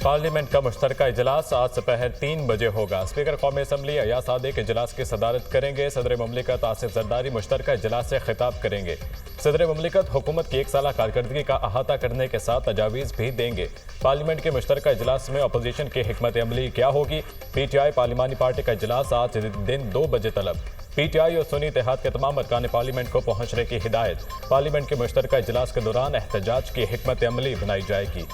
Parliament का मुश्तरका इजलास आज दोपहर 3 बजे होगा। स्पीकर कौमी असम्बली अयाज सादिक इजलास की सदारत करेंगे। सदर ममलिकत आसिफ जरदारी मुश्तरका इजलास से खिताब करेंगे। सदर ममलिकत हुकूमत की 1 साला कारकर्दगी का अहाता करने के साथ तजावीज़ भी देंगे। पार्लियामेंट के मुश्तरका इजलास में अपोजिशन की हिकमत अमली क्या होगी? PTI पार्लिमानी पार्टी का इजलास आज दिन 2 बजे तलब। PTI और सुन्नी इत्तेहाद के तमाम अरकान पार्लियामेंट को पहुंचने की हिदायत। पार्लियामेंट के मुश्तरका इजलास के दौरान एहतजाज की हिकमत अमली बनाई जाएगी।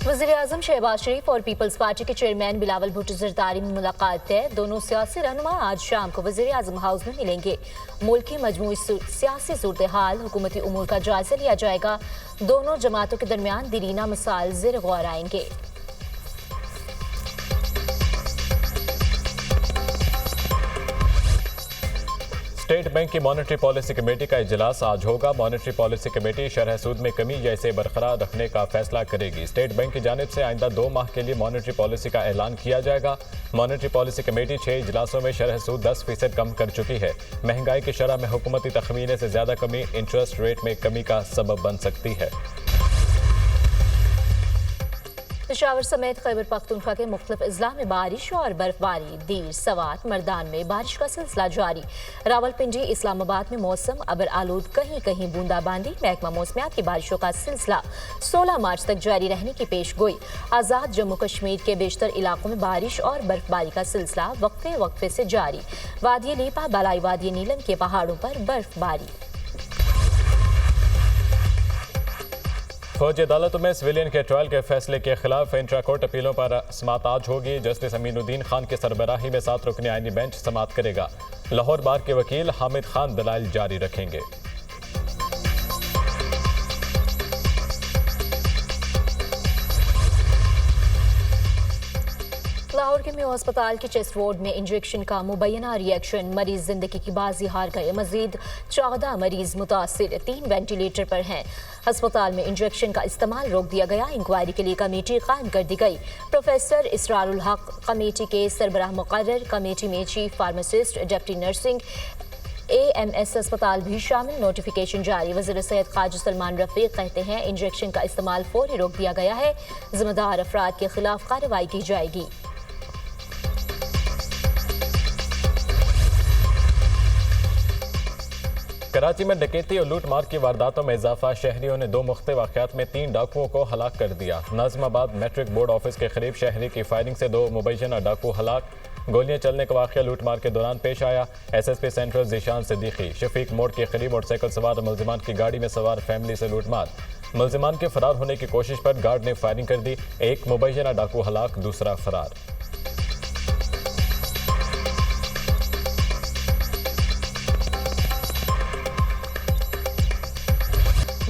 वज़ीर-ए-आज़म शहबाज शरीफ और पीपल्स पार्टी के चेयरमैन बिलावल भुट्टो ज़रदारी में मुलाकात है। दोनों सियासी रहनुमा आज शाम को वज़ीर-ए-आज़म हाउस में मिलेंगे। मुल्क की मजमूई सियासी सूरत हाल, हुकूमती उमूर का जायजा लिया जाएगा। दोनों जमातों के दरमियान दीरीना मसाइल ज़ेर गौर आएंगे। स्टेट बैंक की मॉनेटरी पॉलिसी कमेटी का इजलास आज होगा। मॉनेटरी पॉलिसी कमेटी शरह सूद में कमी या इसे बरकरार रखने का फैसला करेगी। स्टेट बैंक की जानिब से आइंदा 2 माह के लिए मॉनेटरी पॉलिसी का ऐलान किया जाएगा। मॉनेटरी पॉलिसी कमेटी 6 इजलासों में शरह सूद 10% कम कर चुकी है। महंगाई की शरह में हुकूमती तखमीने से ज्यादा कमी इंटरेस्ट रेट में कमी का सबब बन सकती है। पेशावर समेत खैबर पख्तूनख्वा के मुख्तलिफ अजला में बारिश और बर्फबारी। दीर, सवात, मर्दान में बारिश का सिलसिला जारी। रावलपिंडी, इस्लामाबाद में मौसम अबर आलूद, कहीं कहीं बूंदाबांदी। महकमा मौसमियात की बारिशों का सिलसिला 16 मार्च तक जारी रहने की पेश गोई। आज़ाद जम्मू कश्मीर के बेशतर इलाकों में बारिश और बर्फबारी का सिलसिला वक्फे वक्फे से जारी। वादी लीपा, बालाई वादी नीलम के पहाड़ों पर बर्फबारी। फौजी अदालतों में सिविलियन के ट्रायल के फैसले के खिलाफ इंट्रा कोर्ट अपीलों पर समात आज होगी। जस्टिस अमीनुद्दीन खान की सरबराही में 7 रुकनी आईनी बेंच समात करेगा। लाहौर बार के वकील हामिद खान दलाइल जारी रखेंगे। लाहौर के मेयो अस्पताल के चेस्ट वार्ड में इंजेक्शन का मुबैना रिएक्शन, मरीज जिंदगी की बाजी हार गए। मजीद 14 मरीज मुतासिर, 3 वेंटिलेटर पर हैं। अस्पताल में इंजेक्शन का इस्तेमाल रोक दिया गया। इंक्वायरी के लिए कमेटी कायम कर दी गई। प्रोफेसर इसरारुल हक कमेटी के सरबराह मुकर्रर। कमेटी में chief pharmacist, deputy nursing, AMS अस्पताल भी शामिल। नोटिफिकेशन जारी। वज़ीर सेहत ख्वाजा सलमान रफीक कहते हैं इंजेक्शन का इस्तेमाल फौरी रोक दिया गया है। जिम्मेदार अफराद के खिलाफ कार्रवाई की जाएगी। कराची में डकैती और लूटमार की वारदातों में इजाफा। शहरियों ने 2 मुख्तलिफ वाक़यात में 3 डाकुओं को हलाक कर दिया। नाज़िमाबाद मैट्रिक बोर्ड ऑफिस के करीब शहरी की फायरिंग से 2 मुबैना डाकू हलाक। गोलियां चलने का वाक़या लूटमार के दौरान पेश आया। SSP सेंट्रल ज़ीशान सिद्दीकी शफीक मोड़ के करीब मोटरसाइकिल सवार मुल्जिमान की गाड़ी में सवार फैमिली से लूटमार। मुल्जिमान के फरार होने की कोशिश पर गार्ड ने फायरिंग कर दी। 1 मुबैना डाकू हलाक, दूसरा फरार।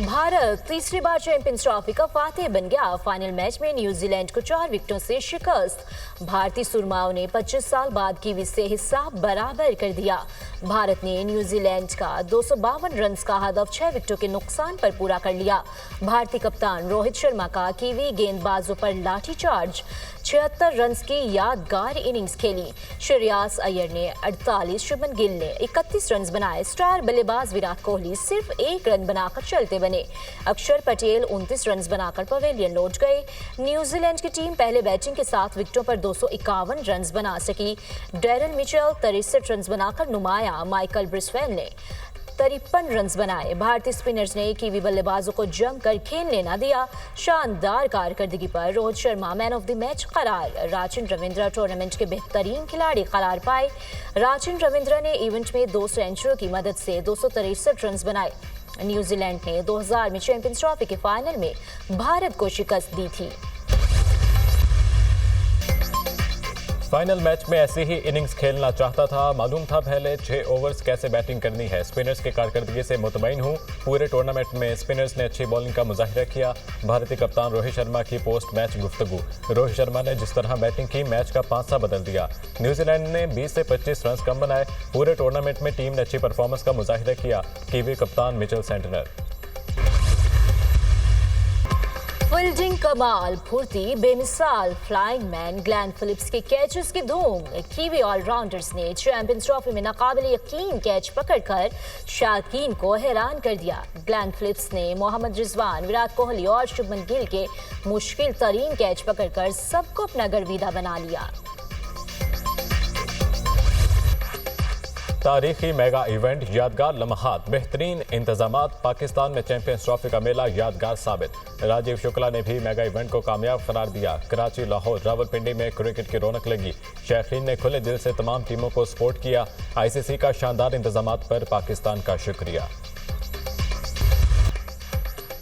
भारत तीसरी बार चैंपियंस ट्रॉफी का फातेह बन गया। फाइनल मैच में न्यूजीलैंड को 4 विकेटों से शिकस्त। भारतीय सुरमाओं ने 25 साल बाद कीवी से हिसाब बराबर कर दिया। भारत ने न्यूजीलैंड का 252 रन का हदफ 6 विकेटों के नुकसान पर पूरा कर लिया। भारतीय कप्तान रोहित शर्मा का कीवी गेंदबाजों पर लाठीचार्ज। 76 रन की यादगार इनिंग्स खेली। श्रेयास अय्यर ने 48, शुभमन गिल ने 31 रन बनाए। स्टार बल्लेबाज विराट कोहली सिर्फ 1 रन बनाकर चलते बने। अक्षर पटेल 29 रन बनाकर पवेलियन लौट गए। न्यूजीलैंड की टीम पहले बैटिंग के 7 विकेटों पर 251 रन बना सकी। डैरन मिचेल 63 रन बनाकर नुमाया। माइकल ब्रिस्वेल ने 53 रन बनाए। भारतीय स्पिनर्स ने कीवी बल्लेबाजों को जमकर खेलने न दिया। शानदार कारकर्दगी पर Rohit Sharma man of the match करार। राचिन रविंद्रा टूर्नामेंट के बेहतरीन खिलाड़ी करार पाए। राचिन रविंद्रा ने इवेंट में 2 सेंचुरियों की मदद से 263 रन बनाए। न्यूजीलैंड ने 2000 में चैंपियंस ट्रॉफी के फाइनल में भारत को शिकस्त दी थी। फाइनल मैच में ऐसी ही इनिंग्स खेलना चाहता था। मालूम था पहले 6 ओवर्स कैसे बैटिंग करनी है। स्पिनर्स की कारकर्दगी से मुतमईन हूँ। पूरे टूर्नामेंट में स्पिनर्स ने अच्छी बॉलिंग का मुजाहिरा किया। भारतीय कप्तान रोहित शर्मा की पोस्ट मैच गुफ्तगू। रोहित शर्मा ने जिस तरह बैटिंग की मैच का पांसा बदल दिया। न्यूजीलैंड ने 20 से 25 रन कम बनाए। पूरे टूर्नामेंट में टीम ने अच्छी परफॉर्मेंस का मुजाहिरा किया। कीवी कप्तान मिचेल सेंटनर। फील्डिंग कमाल, फुर्ती बेमिसाल फ्लाइंग मैन ग्लेन फिलिप्स के कैचेस की धूम। कीवी ऑलराउंडर्स ने चैंपियंस ट्रॉफी में नाकाबिले यकीन कैच पकड़कर शायकीन को हैरान कर दिया। ग्लेन फिलिप्स ने मोहम्मद रिजवान, विराट कोहली और शुभमन गिल के मुश्किल तरीन कैच पकड़कर सबको अपना गर्विदा बना लिया। तारीखी मेगा इवेंट, यादगार लम्हात, बेहतरीन इंतजामात, पाकिस्तान में चैंपियंस ट्रॉफी का मेला यादगार साबित। राजीव शुक्ला ने भी मेगा इवेंट को कामयाब करार दिया। कराची, लाहौर, रावलपिंडी में क्रिकेट की रौनक लगी। शौकीन ने खुले दिल से तमाम टीमों को सपोर्ट किया। आईसीसी का शानदार इंतजामात पर पाकिस्तान का शुक्रिया।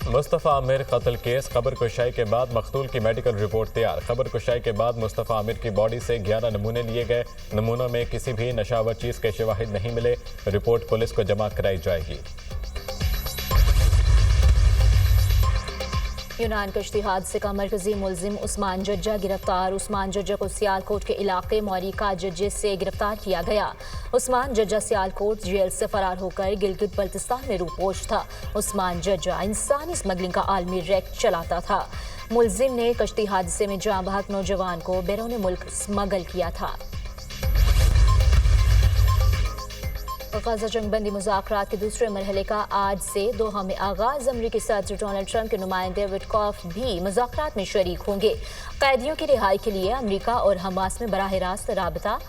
मुस्तफ़ा आमिर कत्ल केस, खबर कुशाई के बाद मकतूल की मेडिकल रिपोर्ट तैयार। खबर कुशाई के बाद मुस्तफ़ा आमिर की बॉडी से 11 नमूने लिए गए। नमूनों में किसी भी नशावर चीज़ के शवाहिद नहीं मिले। रिपोर्ट पुलिस को जमा कराई जाएगी। यूनान कश्ती हादसे का मरकजी मुलजिम उस्मान जज्जा गिरफ्तार। उस्मान जज्जा को सियालकोट के इलाके मौरिका जज्जे से गिरफ्तार किया गया। उस्मान जज्जा सियालकोट जेल से फरार होकर गिलगित बल्तिस्तान में रूपोश था। उस्मान जज्जा इंसानी स्मगलिंग का आलमी रैक चलाता था। मुलजिम ने कश्ती हादसे में जाँ बहक नौजवान को बैरून मुल्क स्मगल किया था। गजा जंगबंदी मुज़ाकरात के दूसरे मरहले का आज से दोहा में आगाज। अमरीकी सदर डोनाल्ड ट्रंप के नुमाइंदे विटकॉफ भी मुज़ाकरात में शरीक होंगे। कैदियों की रिहाई के लिए अमरीका और हमास में बराह रास्त राबता।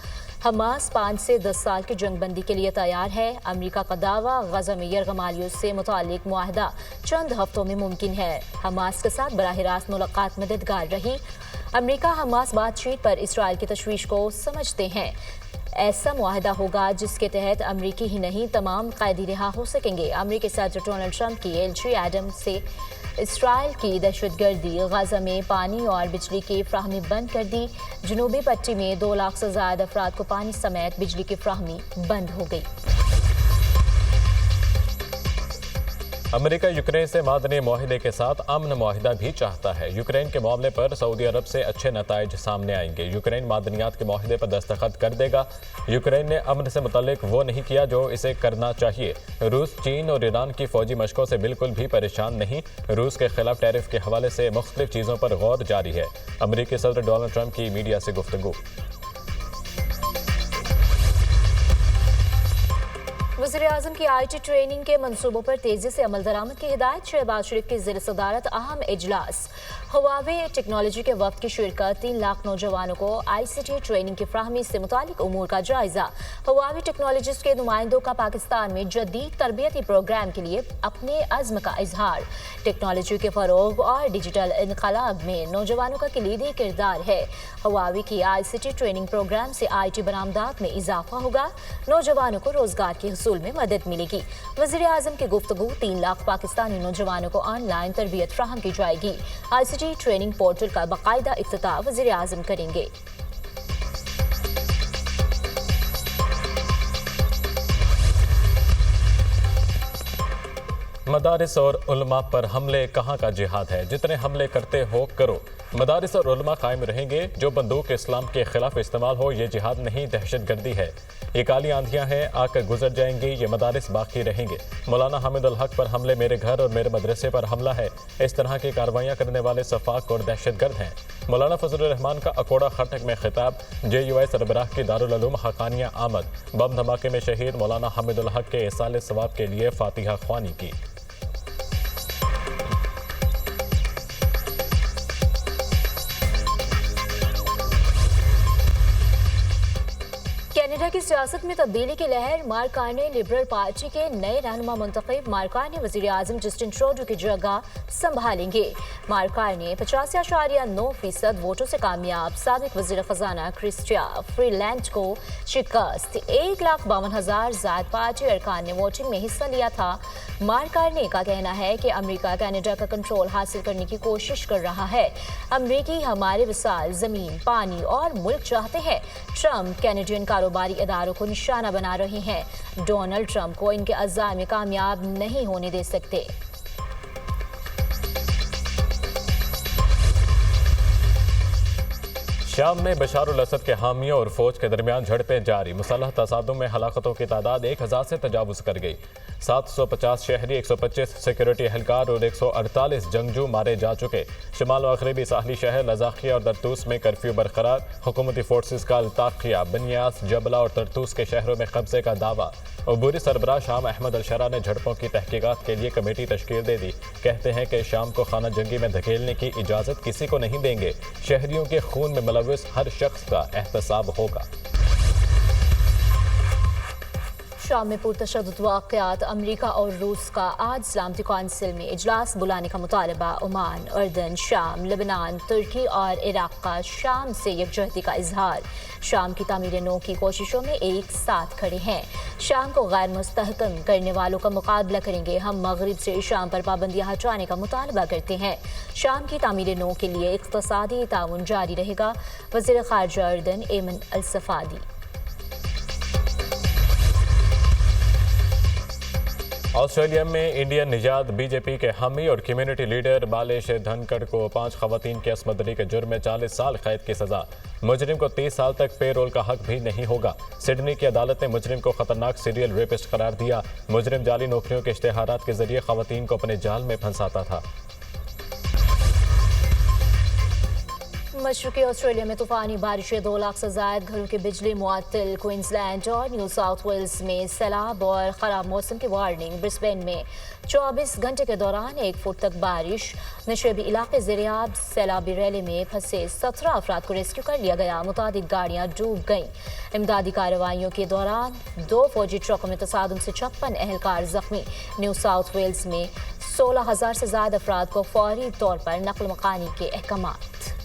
हमास 5 से 10 साल की जंगबंदी के लिए तैयार है। अमरीका का दावा, गजा में यरगमालियों से मुतालिक मुआहदा चंद हफ्तों में मुमकिन है। हमास के साथ बराह रास्त मुलाकात मददगार रही। अमरीका हमास बातचीत पर इसराइल की तशवीश को समझते हैं। ऐसा मुआहदा होगा जिसके तहत अमरीकी ही नहीं तमाम कैदी रिहा हो सकेंगे। अमरीकी सदर डोनाल्ड ट्रंप की एलची एडम से इसराइल की दहशतगर्दी, गजा में पानी और बिजली की फ्राहमी बंद कर दी। जनूबी पट्टी में 2 लाख से ज्यादा अफराद को पानी समेत बिजली की फ्राहमी बंद हो गई। अमेरिका यूक्रेन से मादनी मुआहिदे के साथ अमन मुआहिदा भी चाहता है। यूक्रेन के मामले पर सऊदी अरब से अच्छे नताइज सामने आएंगे। यूक्रेन मादनियात के मुआहिदे पर दस्तखत कर देगा। यूक्रेन ने अमन से मुतल्लिक वो नहीं किया जो इसे करना चाहिए। रूस, चीन और ईरान की फौजी मशकों से बिल्कुल भी परेशान नहीं। रूस के खिलाफ टैरिफ के हवाले से मुख्तलिफ चीज़ों पर गौर जारी है। अमरीकी सदर डोनाल्ड ट्रंप की मीडिया से गुफ्तगू। वज़ीर-ए-आज़म की IT ट्रेनिंग के मंसूबों पर तेजी से अमल दरामद की हिदायत। शहबाज शरीफ की ज़ेर सदारत अहम इजलास। हुआवे टेक्नोलॉजी के वक्त की शिरकत। 3 लाख नौजवानों को ICT ट्रेनिंग की फ्राहमी से मुतालिक उमूर का जायजा। हुआवे टेक्नोलॉजिस्ट के नुमाइंदों का पाकिस्तान में जदीद तरबियती प्रोग्राम के लिए अपने अज़्म का इजहार। टेक्नोलॉजी के फरोग और डिजिटल इनकलाब में नौजवानों का कलीदी किरदार है। हुआवे की ICT ट्रेनिंग प्रोग्राम से IT बरामदात में इजाफा होगा। नौजवानों को रोजगार के हसूल में मदद मिलेगी। वज़ीर-ए-आज़म की गुफ्तगू। 3 लाख पाकिस्तानी नौजवानों को ऑनलाइन तरबियत फ्राहम की जाएगी। ICT ट्रेनिंग पोर्टल का बाकायदा इफ्तिताह वज़ीर-ए-आज़म करेंगे। मदारिस और उलमा पर हमले कहाँ का जिहाद है? जितने हमले करते हो करो। मदारिस और उलमा कायम रहेंगे। जो बंदूक इस्लाम के खिलाफ इस्तेमाल हो, ये जिहाद नहीं, दहशतगर्दी है। ये काली आंधियां हैं, आकर गुजर जाएंगी। ये मदारिस बाकी रहेंगे। मौलाना हामिद उल हक पर हमले मेरे घर और मेरे मदरसे पर हमला है। इस तरह की कार्रवाइयां करने वाले सफाक और दहशतगर्द हैं। मौलाना फजलुर रहमान का अकोड़ा खटक में खिताब। JUI सरबराह की दारुल उलूम हकानिया आमद। बम धमाके में शहीद मौलाना हामिद उल हक के इसाले सवाब के लिए फातिहा ख्वानी की। कनाडा की सियासत में तब्दीली की लहर। मार्क कार्ने लिबरल पार्टी के नए रहनुमा मुंतखब। मार्क कार्ने वज़ीर-ए-आज़म जस्टिन ट्रूडो की जगह संभालेंगे। मार्क कार्ने 85.9% वोटों से कामयाब साबिक वज़ीर खजाना क्रिस्टिया फ्रीलैंड को शिकस्त। 1,52,000 ज़ायद पार्टी अरकान ने वोटिंग में हिस्सा लिया था। मार्क कार्ने का कहना है कि अमेरिका कनाडा का कंट्रोल हासिल करने की कोशिश कर रहा है। अमरीकी हमारे विसाल, जमीन, पानी और मुल्क चाहते हैं। ट्रंप कैनेडियन कारोबारी इदारों को निशाना बना रहे हैं। डोनाल्ड ट्रंप को इनके अज़्ज़ाम में कामयाब नहीं होने दे सकते। शाम में बशारुल असद के हामियों और फौज के दरमियान झड़पें जारी। मुसल्लह तसादुम में हलाकतों की तादाद 1000 से तजावुज़ कर गई। 750 शहरी, 125 सिक्योरिटी एहलकार और 148 जंगजू मारे जा चुके। शमाल मगरबी साहली शहर लजाकिया और तरतूस में कर्फ्यू बरकरार। हुकूमती फोर्सेस का अल्ताकिया, बनियास, जबला और तरतूस के शहरों में कब्जे का दावा। अबूरी सरबराह शाम अहमद अलशरा ने झड़पों की तहकीकात के लिए कमेटी तश्कील दे दी। कहते हैं कि शाम को खाना जंगी में धकेलने की इजाज़त किसी को नहीं देंगे। शहरियों के खून में मुलव्वस हर शख्स का एहतसाब होगा। शाम में पुरतशद्दुद वाक़यात। अमरीका और रूस का आज सलामती कौंसिल में इजलास बुलाने का मुतालबा। ओमान, उर्दन, शाम, लेबनान, तुर्की और इराक का शाम से यकजहती का इजहार। शाम की तामीर नो की कोशिशों में एक साथ खड़े हैं। शाम को गैर मुस्तहकम करने वालों का मुकाबला करेंगे। हम मगरिब से शाम पर पाबंदियां हटाने का मुतालबा करते हैं। शाम की तामीर नो के लिए इक़्तिसादी ताउन जारी रहेगा। वज़ीर ख़ारिजा उर्दन एमन अल-सफ़ादी। ऑस्ट्रेलिया में इंडियन निजात बीजेपी के हामी और कम्युनिटी लीडर बालेश धनखड़ को 5 खवातीन की असमदरी के जुर्म में 40 साल कैद की सजा। मुजरिम को 30 साल तक पे रोल का हक भी नहीं होगा। सिडनी की अदालत ने मुजरिम को खतरनाक सीरियल रेपिस्ट करार दिया। मुजरिम जाली नौकरियों के इश्तेहारात के जरिए खवातीन को अपने जाल में फंसाता था। मशरक़ी ऑस्ट्रेलिया में तूफ़ानी बारिशें, 2 लाख से ज़ायद घरों की बिजली मुअत्तल। क्वींसलैंड और न्यू साउथ वेल्स में सैलाब और ख़राब मौसम की वार्निंग। ब्रिस्बेन में 24 घंटे के दौरान 1 फुट तक बारिश। नशेबी इलाके ज़ेरियाब। सैलाबी रैली में फंसे 17 अफराद को रेस्क्यू कर लिया गया। मुतादिक गाड़ियाँ डूब गईं। इमदादी कार्रवाइयों के दौरान 2 फौजी ट्रकों में तसादुम से 56 एहलकार जख्मी। न्यू साउथ वेल्स में 16,000 से ज़्यादा अफराद को फौरी तौर पर नकल मकानी के अहकामात।